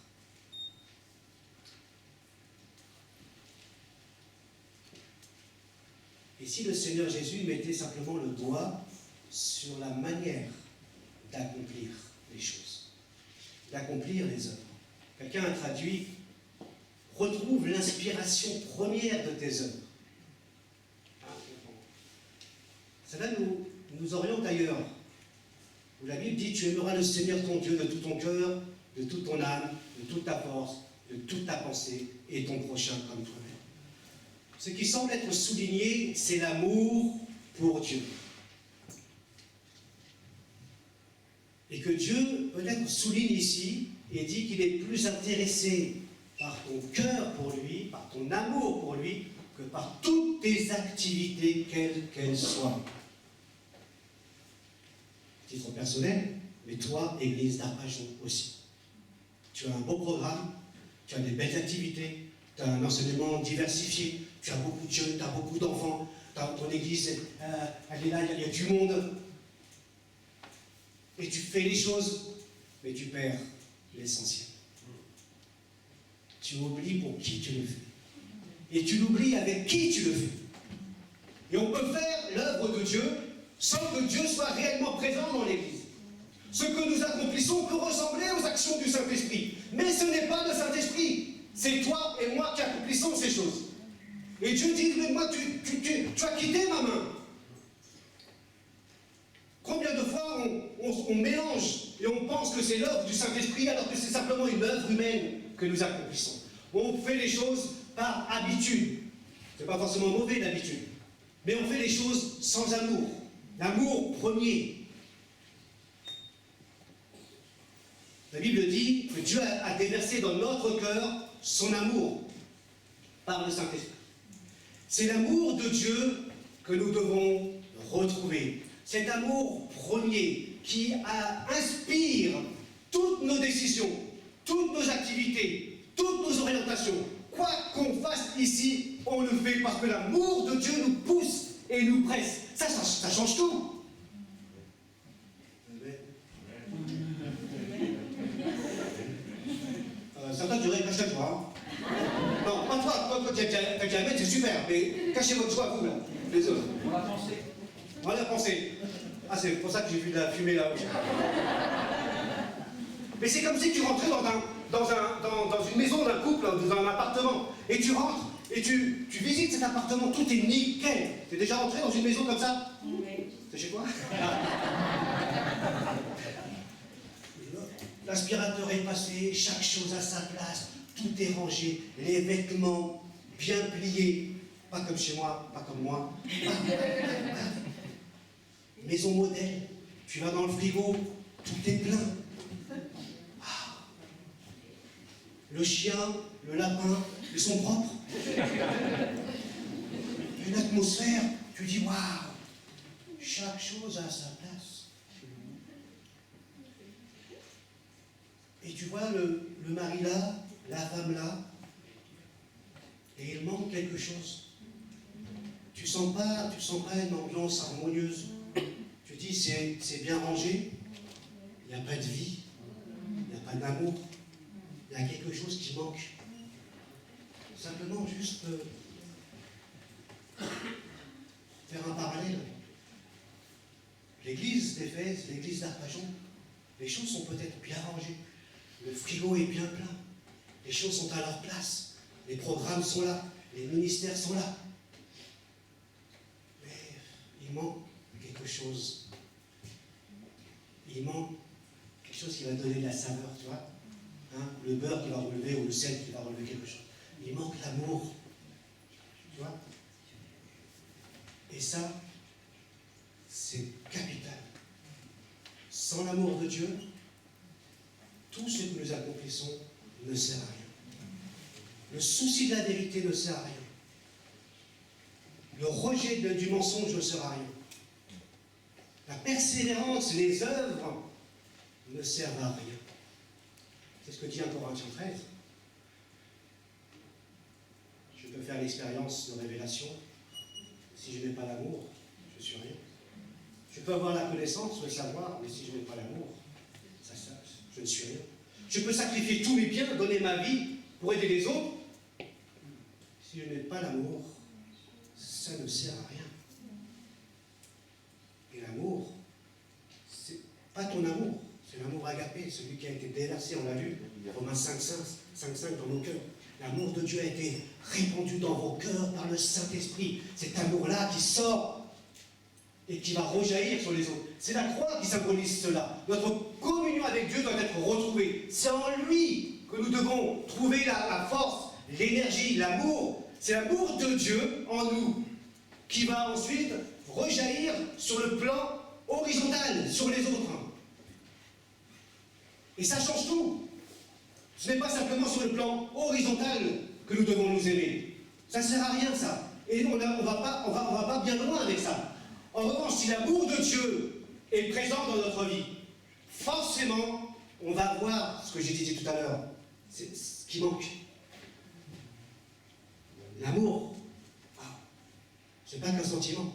Speaker 2: Et si le Seigneur Jésus mettait simplement le doigt sur la manière d'accomplir les choses, d'accomplir les œuvres. Quelqu'un a traduit « Retrouve l'inspiration première de tes œuvres ». Cela nous oriente ailleurs, où la Bible dit « Tu aimeras le Seigneur ton Dieu de tout ton cœur, de toute ton âme, de toute ta force, de toute ta pensée, et ton prochain comme toi-même. » Ce qui semble être souligné, c'est l'amour pour Dieu. Et que Dieu, peut-être, souligne ici et dit qu'il est plus intéressé par ton cœur pour lui, par ton amour pour lui, que par toutes tes activités, quelles qu'elles soient. Titre personnel, mais toi, Église d'Arpajon aussi. Tu as un beau programme, tu as des belles activités, tu as un enseignement diversifié, tu as beaucoup de jeunes, tu as beaucoup d'enfants, ton Église, elle est là, il y a du monde. Et tu fais les choses, mais tu perds l'essentiel. Tu oublies pour qui tu le fais. et tu l'oublies avec qui tu le fais. Et on peut faire l'œuvre de Dieu sans que Dieu soit réellement présent dans l'Église. Ce que nous accomplissons peut ressembler aux actions du Saint-Esprit, mais ce n'est pas le Saint-Esprit. C'est toi et moi qui accomplissons ces choses. Et Dieu dit, mais moi, tu as quitté ma main. Combien de fois on mélange et on pense que c'est l'œuvre du Saint-Esprit alors que c'est simplement une œuvre humaine que nous accomplissons. On fait les choses par habitude. C'est pas forcément mauvais d'habitude. Mais on fait les choses sans amour. L'amour premier. La Bible dit que Dieu a déversé dans notre cœur son amour par le Saint-Esprit. C'est l'amour de Dieu que nous devons retrouver. Cet amour premier qui inspire toutes nos décisions, toutes nos activités, toutes nos orientations. Quoi qu'on fasse ici, on le fait parce que l'amour de Dieu nous pousse et nous presse. Ça change tout. Certains diraient cache ta joie. Non, pas toi, tu as dit amen, c'est super, mais cachez votre joie, vous, là, les autres.
Speaker 3: On l'a pensé.
Speaker 2: On l'a pensé. Ah, c'est pour ça que j'ai vu de la fumée là-haut. Mais c'est comme si tu rentrais dans une maison d'un couple, dans un appartement, et tu rentres, et tu visites cet appartement, tout est nickel. T'es déjà rentré dans une maison comme ça?
Speaker 4: Oui.
Speaker 2: C'est chez toi? L'aspirateur est passé, chaque chose à sa place, tout est rangé, les vêtements bien pliés, pas comme chez moi, pas comme moi. Maison modèle, tu vas dans le frigo, tout est plein. Ah. Le chien, le lapin, ils sont propres. Une atmosphère, tu dis waouh, chaque chose a sa place. Et tu vois le mari là, la femme là, et il manque quelque chose. Tu sens pas une ambiance harmonieuse. Tu dis c'est bien rangé, il n'y a pas de vie, il n'y a pas d'amour, il y a quelque chose qui manque. Simplement juste faire un parallèle. L'église d'Éphèse, l'église d'Arpajon, les choses sont peut-être bien rangées. Le frigo est bien plein. Les choses sont à leur place. Les programmes sont là. Les ministères sont là. Mais il manque quelque chose. Il manque quelque chose qui va donner de la saveur, tu vois. Hein? Le beurre qui va relever ou le sel qui va relever quelque chose. Il manque l'amour. Tu vois. Et ça, c'est capital. Sans l'amour de Dieu, tout ce que nous accomplissons ne sert à rien. Le souci de la vérité ne sert à rien. Le rejet du mensonge ne sert à rien. La persévérance, les œuvres ne servent à rien. C'est ce que dit 1 Corinthiens 13. Je peux faire l'expérience de révélation. Si je n'ai pas l'amour, je suis rien. Je peux avoir la connaissance, le savoir, mais si je n'ai pas l'amour, je ne suis rien. Je peux sacrifier tous mes biens, donner ma vie pour aider les autres. Si je n'ai pas l'amour, ça ne sert à rien. Et l'amour, c'est pas ton amour, c'est l'amour agapé, celui qui a été déversé, on l'a vu, Romains 5,5 dans nos cœurs. L'amour de Dieu a été répandu dans vos cœurs par le Saint-Esprit. Cet amour-là qui sort et qui va rejaillir sur les autres. C'est la croix qui symbolise cela. Notre communion avec Dieu doit être retrouvée. C'est en lui que nous devons trouver la force, l'énergie, l'amour. C'est l'amour de Dieu en nous qui va ensuite rejaillir sur le plan horizontal, sur les autres. Et ça change tout. Ce n'est pas simplement sur le plan horizontal que nous devons nous aimer. Ça ne sert à rien, ça. Et on va pas bien loin avec ça. En revanche, si l'amour de Dieu est présent dans notre vie, forcément, on va voir ce que j'ai dit tout à l'heure. C'est ce qui manque. L'amour, c'est pas qu'un sentiment.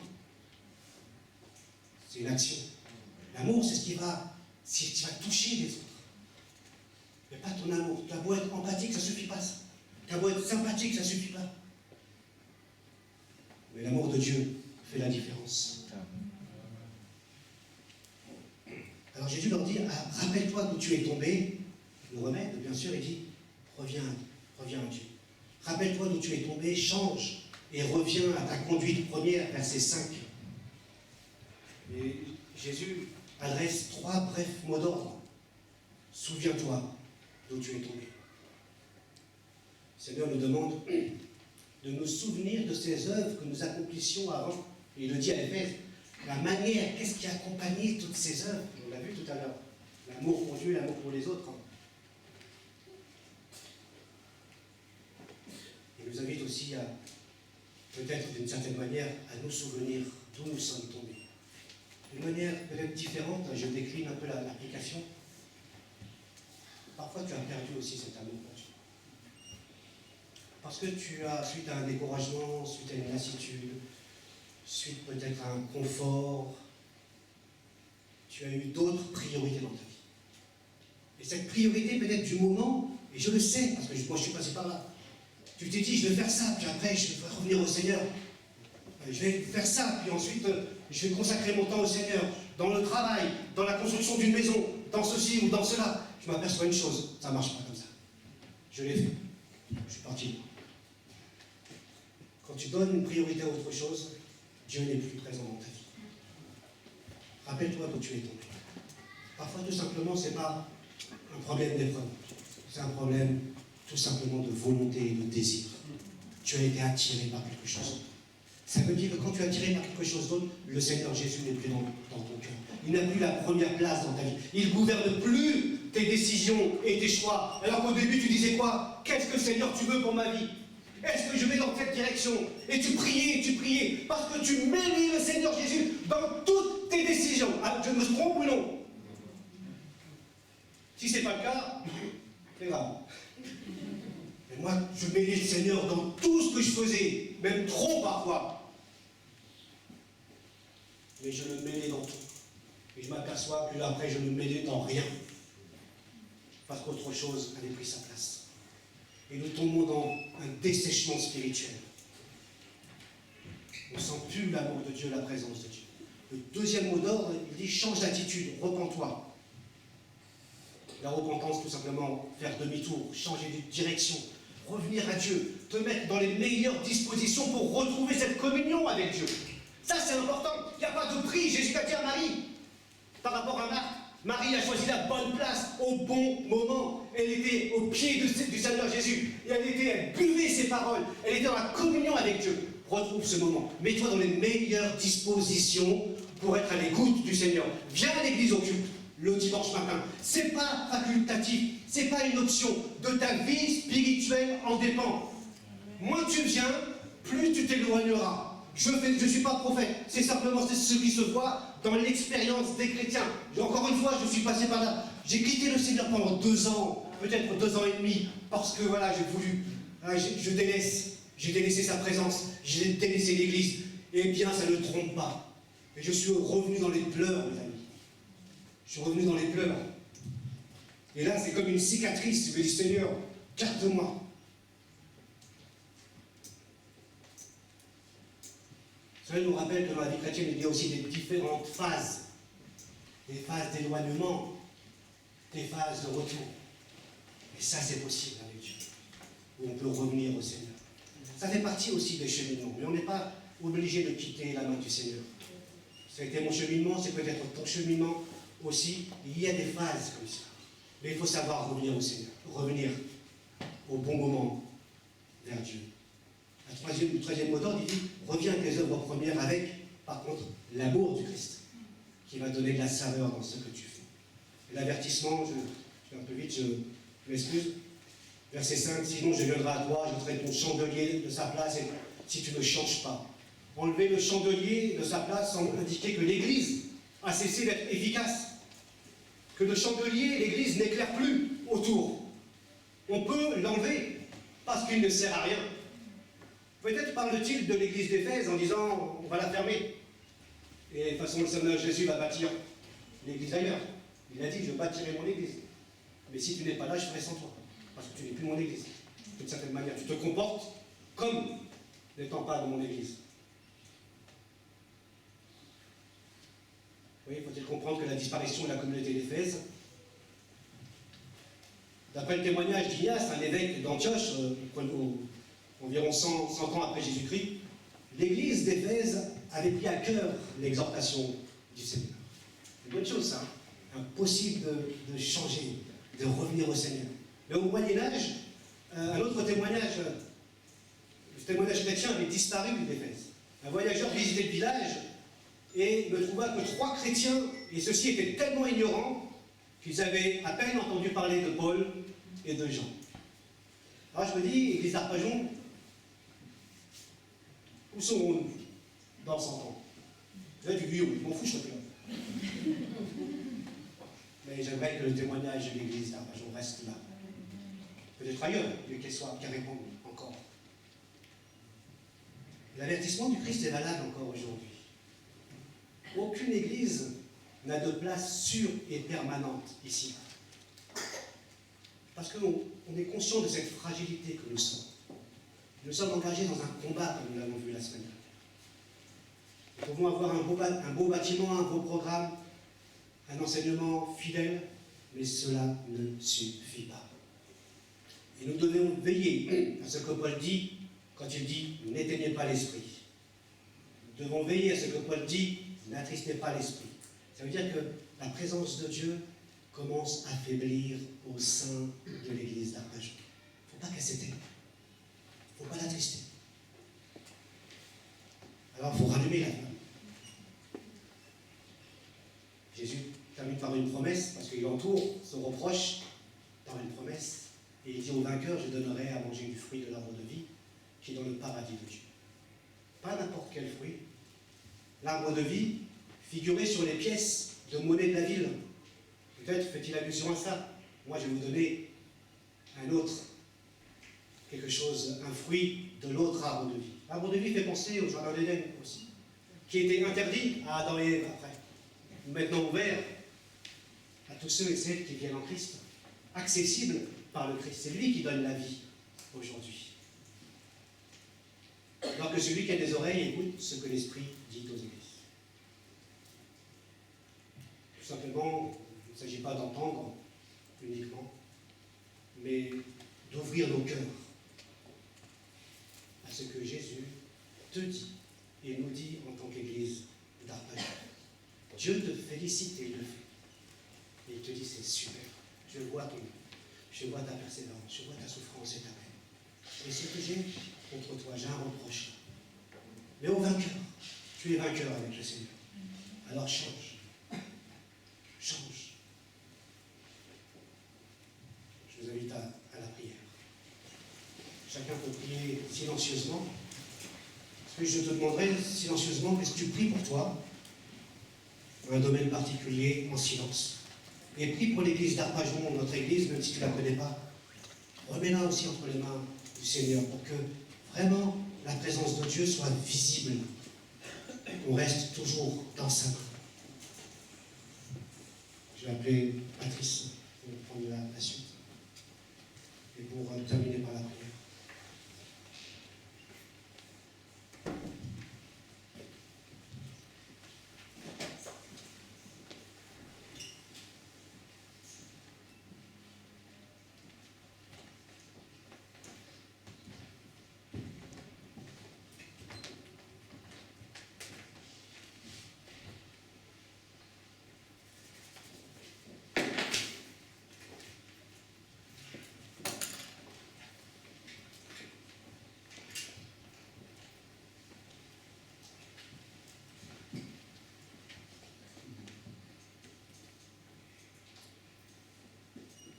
Speaker 2: C'est une action. L'amour, c'est ce qui va toucher les autres. Mais pas ton amour. Tu as beau être empathique, ça ne suffit pas. Tu as beau être sympathique, ça ne suffit pas. Mais l'amour de Dieu fait la différence. Alors Jésus leur dit, ah, rappelle-toi d'où tu es tombé. Le remède, bien sûr, il dit, reviens à Dieu. Rappelle-toi d'où tu es tombé, change et reviens à ta conduite première, verset 5. Et Jésus adresse 3 brefs mots d'ordre. Souviens-toi d'où tu es tombé. Le Seigneur nous demande de nous souvenir de ces œuvres que nous accomplissions avant. Et il le dit à Éphèse, la manière, qu'est-ce qui accompagnait toutes ces œuvres? On l'a vu tout à l'heure. L'amour pour Dieu, l'amour pour les autres. Il nous invite aussi à, peut-être d'une certaine manière, à nous souvenir d'où nous sommes tombés. D'une manière peut-être différente, je décline un peu l'application. Parfois tu as perdu aussi cet amour pour Dieu. Parce que tu as, suite à un découragement, suite à une lassitude, suite peut-être à un confort, tu as eu d'autres priorités dans ta vie. Et cette priorité peut-être du moment, et je le sais, parce que moi je suis passé par là, tu t'es dit je vais faire ça, puis après je vais revenir au Seigneur. Je vais faire ça, puis ensuite je vais consacrer mon temps au Seigneur, dans le travail, dans la construction d'une maison, dans ceci ou dans cela. Je m'aperçois une chose, ça ne marche pas comme ça. Je l'ai fait. Je suis parti. Quand tu donnes une priorité à autre chose, Dieu n'est plus présent dans ta vie. Rappelle-toi d'où tu es tombé. Parfois, tout simplement, ce n'est pas un problème d'épreuve. C'est un problème tout simplement de volonté et de désir. Tu as été attiré par quelque chose. Ça veut dire que quand tu es attiré par quelque chose d'autre, le Seigneur Jésus n'est plus dans ton cœur. Il n'a plus la première place dans ta vie. Il ne gouverne plus tes décisions et tes choix. Alors qu'au début, tu disais quoi? Qu'est-ce que Seigneur tu veux pour ma vie? Est-ce que je vais dans cette direction? Et tu priais, parce que tu mêlais le Seigneur Jésus dans toutes tes décisions. Ah, je me trompe ou non? Si ce n'est pas le cas, c'est grave. Et moi, je mêlais le Seigneur dans tout ce que je faisais, même trop parfois. Mais je le mêlais dans tout. Et je m'aperçois que après, je ne me mêlais dans rien. Parce qu'autre chose avait pris sa place. Et nous tombons dans un dessèchement spirituel. On ne sent plus l'amour de Dieu, la présence de Dieu. Le deuxième mot d'ordre, il dit change d'attitude, repens-toi. La repentance, tout simplement, faire demi-tour, changer de direction, revenir à Dieu, te mettre dans les meilleures dispositions pour retrouver cette communion avec Dieu. Ça, c'est important. Il n'y a pas de prix. Jésus a dit à Marie, par rapport à Marc, Marie a choisi la bonne place au bon moment. Elle était au pied du Seigneur Jésus. Et elle buvait ses paroles. Elle était dans la communion avec Dieu. Retrouve ce moment. Mets-toi dans les meilleures dispositions pour être à l'écoute du Seigneur. Viens à l'église au culte le dimanche matin. C'est pas facultatif. C'est pas une option. De ta vie spirituelle en dépend. Moins tu viens, plus tu t'éloigneras. Je ne suis pas prophète, c'est simplement ce qui se voit dans l'expérience des chrétiens. Encore une fois, je suis passé par là. J'ai quitté le Seigneur pendant 2 ans, peut-être 2 ans et demi, parce que voilà, j'ai voulu, j'ai délaissé sa présence, j'ai délaissé l'église. Eh bien, ça ne trompe pas. Et je suis revenu dans les pleurs, mes amis. Je suis revenu dans les pleurs. Et là, c'est comme une cicatrice. Je me dis, Seigneur, garde-moi. Cela nous rappelle que dans la vie chrétienne, il y a aussi des différentes phases. Des phases d'éloignement, des phases de retour. Et ça, c'est possible avec Dieu. Où on peut revenir au Seigneur. Ça fait partie aussi des cheminements. Mais on n'est pas obligé de quitter la main du Seigneur. Ça a été mon cheminement, c'est peut-être ton cheminement aussi. Il y a des phases comme ça. Mais il faut savoir revenir au Seigneur. Revenir au bon moment vers Dieu. Le troisième mot d'ordre, il dit reviens à tes œuvres premières avec, par contre, l'amour du Christ, qui va donner de la saveur dans ce que tu fais. L'avertissement, je vais un peu vite, je m'excuse. Verset 5, sinon je viendrai à toi, je ferai ton chandelier de sa place, et si tu ne changes pas. Enlever le chandelier de sa place semble indiquer que l'Église a cessé d'être efficace. Que le chandelier, l'Église n'éclaire plus autour. On peut l'enlever parce qu'il ne sert à rien. Peut-être parle-t-il de l'église d'Éphèse en disant on va la fermer. Et de toute façon, le Seigneur Jésus va bâtir l'église ailleurs. Il a dit je bâtirai mon église. Mais si tu n'es pas là, je ferai sans toi. Parce que tu n'es plus mon église. D'une certaine manière, tu te comportes comme n'étant pas dans mon église. Oui, faut-il comprendre que la disparition de la communauté d'Éphèse, d'après le témoignage d'Ignace, un évêque d'Antioche, environ 100 ans après Jésus-Christ, l'église d'Éphèse avait pris à cœur l'exhortation du Seigneur. C'est une bonne chose, ça. Impossible de changer, de revenir au Seigneur. Mais au Moyen-Âge, un autre témoignage, le témoignage chrétien avait disparu d'Éphèse. Un voyageur visitait le village et ne trouva que 3 chrétiens, et ceux-ci étaient tellement ignorants qu'ils avaient à peine entendu parler de Paul et de Jean. Alors je me dis, Église d'Arpajon, où sont-nous dans 100 ans? Vous avez du Guyot, je m'en fous, je te plains. Mais j'aimerais que le témoignage de l'Église d'Arpajon reste là. Peut-être ailleurs, mais qu'elle réponde encore. L'avertissement du Christ est valable encore aujourd'hui. Aucune Église n'a de place sûre et permanente ici. Parce qu'on est conscient de cette fragilité que nous sommes. Nous sommes engagés dans un combat, comme nous l'avons vu la semaine dernière. Nous pouvons avoir un beau bâtiment, un beau programme, un enseignement fidèle, mais cela ne suffit pas. Et nous devons veiller à ce que Paul dit quand il dit « n'éteignez pas l'esprit ». Nous devons veiller à ce que Paul dit « n'attristez pas l'esprit ». Ça veut dire que la présence de Dieu commence à faiblir au sein de l'église d'Arpajon. Il ne faut pas qu'elle s'éteigne. Il ne faut pas l'attrister. Alors il faut rallumer la flamme. Jésus termine par une promesse, parce qu'il entoure ce reproche par une promesse. Et il dit au vainqueur, je donnerai à manger du fruit de l'arbre de vie, qui est dans le paradis de Dieu. Pas n'importe quel fruit. L'arbre de vie, figuré sur les pièces de monnaie de la ville. Peut-être fait-il allusion à ça. Moi, je vais vous donner un autre, quelque chose, un fruit de l'autre arbre de vie. L'arbre de vie fait penser au jardin d'Éden aussi, qui était interdit à Adam et Ève après. Maintenant ouvert à tous ceux et celles qui viennent en Christ, accessible par le Christ. C'est lui qui donne la vie aujourd'hui. Alors que celui qui a des oreilles écoute ce que l'Esprit dit aux églises. Tout simplement, il ne s'agit pas d'entendre uniquement, mais d'ouvrir nos cœurs à ce que Jésus te dit et nous dit en tant qu'Église d'Arpajon. Dieu te félicite et il le fait. Et il te dit, c'est super, je vois ton œuvre, je vois ta persévérance, je vois ta souffrance et ta peine. Et ce que j'ai contre toi, j'ai un reproche. Mais au vainqueur, tu es vainqueur avec le Seigneur. Alors change. Change. Je vous invite à la prière. Chacun peut prier silencieusement. Puis je te demanderai silencieusement, qu'est-ce que tu pries pour toi, dans un domaine particulier, en silence. Et prie pour l'église d'Arpajon, notre église, même si tu ne la connais pas. Remets-la aussi entre les mains du Seigneur pour que vraiment la présence de Dieu soit visible. On reste toujours dans sa main. Je vais appeler Patrice pour prendre la suite. Et pour terminer par la prière.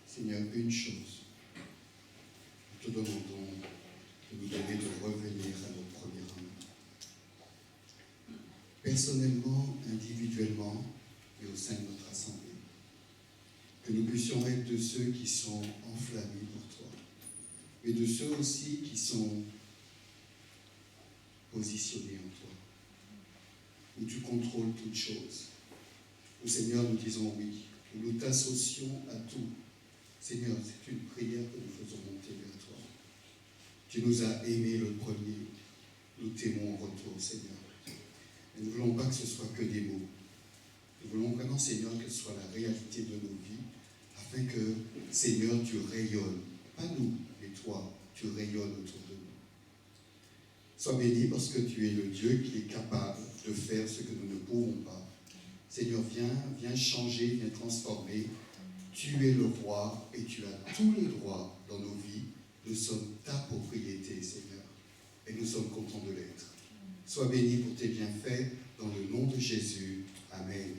Speaker 3: Seigneur, une chose, nous te demandons de nous donner de revenir à notre premier amour. Personnellement, individuellement et au sein de notre assemblée. Que nous puissions être de ceux qui sont enflammés pour toi, mais de ceux aussi qui sont positionnés en toi, où tu contrôles toutes choses. Où, Seigneur, nous disons oui, où nous t'associons à tout. Seigneur, c'est une prière que nous faisons monter vers toi. Tu nous as aimés le premier, nous t'aimons en retour, Seigneur. Et nous ne voulons pas que ce soit que des mots. Nous voulons vraiment, Seigneur, que ce soit la réalité de nos vies, afin que, Seigneur, tu rayonnes. Pas nous, mais toi, tu rayonnes autour de nous. Sois béni parce que tu es le Dieu qui est capable de faire ce que nous ne pouvons pas. Seigneur, viens changer, viens transformer. Tu es le roi et tu as tous les droits dans nos vies. Nous sommes ta propriété, Seigneur, et nous sommes contents de l'être. Sois béni pour tes bienfaits, dans le nom de Jésus. Amen.